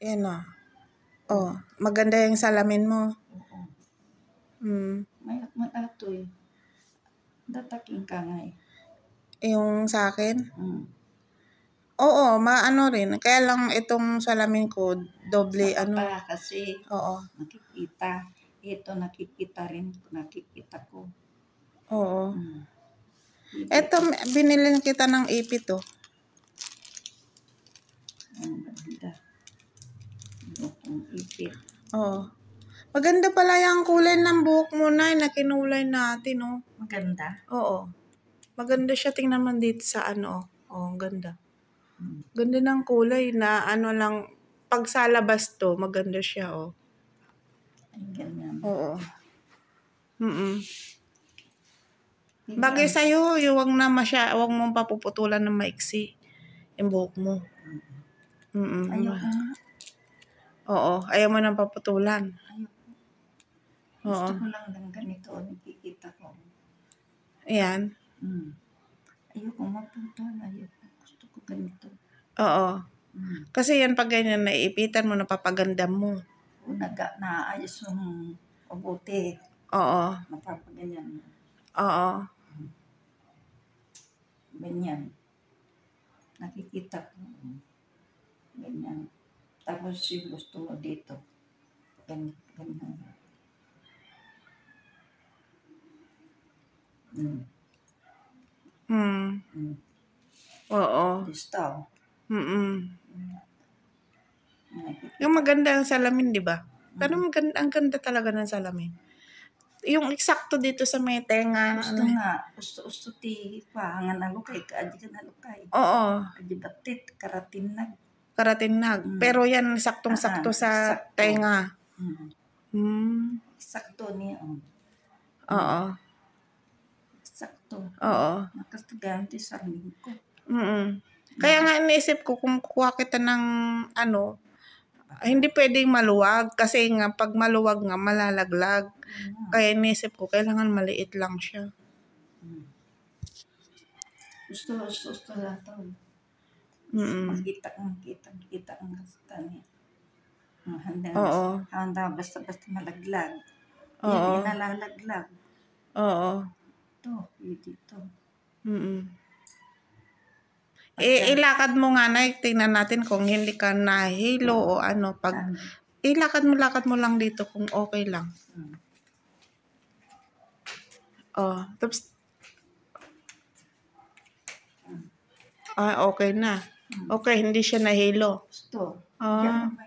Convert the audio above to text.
Yan o. Oh, maganda yung salamin mo. Oo. Mm. May atoy. Dataking ka nga eh. Yung sa akin? Mm. Oo, maano rin. Kaya lang itong salamin ko, doble Sa ano. mata kasi Oo. nakikita. Ito nakikita rin. Nakikita ko. Oo. Ipit. Eto, binili kita ng ipit oh. Ang ganda. Buhok ipit. Oo. Maganda pala yung kulay ng buhok mo na kinulay natin oh. Maganda? Oo. Maganda siya, tingnan man dito sa ano oh. Oh, ang ganda. Ganda ng kulay na ano lang, pag sa labas to, maganda siya oh. Ay, ganyan. Oo. Bagay sa'yo, huwag mong papuputulan ng maiksi yung buhok mo. Ayoko nga. Oo, ayaw mo nang paputulan. Ayoko. Gusto ko lang ng ganito, nakikita ko. Ayan. Ayoko maputol, ayoko. Gusto ko ganito. Oo. Kasi yan pag ganyan, naiipitan mo, napapaganda mo. O naayos yung mabuti. Oo. Napapaganyan. Oo. Ganyan. Nakikita ko. Ganyan. Tapos yung gusto mo dito. Ganyan. Oo. Gusto. Yung maganda ang salamin, di ba? Pero ang ganda talaga ng salamin. Yung eksakto dito sa may tenga. Gusto nga. Gusto ti pa. Nga nalukay ka. Adi ka nalukay. Oo. Adi batit. Karatinag. Pero yan, saktong-sakto sa tenga. Sakto niya. Oo. Sakto. Oo. Nakastagante sa amin ko. Kaya nga iniisip ko kung kuha kita ng ano, hindi pwedeng maluwag kasi nga pag maluwag nga malalaglag. Kaya iniisip ko kailangan maliit lang siya. Gusto lang ito. Makita ang kasta niya. Handa basta malaglag. Hindi nalalaglag. Oo. Ito, dito. Ilakad mo nga na, tingnan natin kung hindi ka nahilo o ano. Ilakad mo lang dito kung okay lang. Oh, tapos okay na. Okay, hindi siya nahilo. Gusto.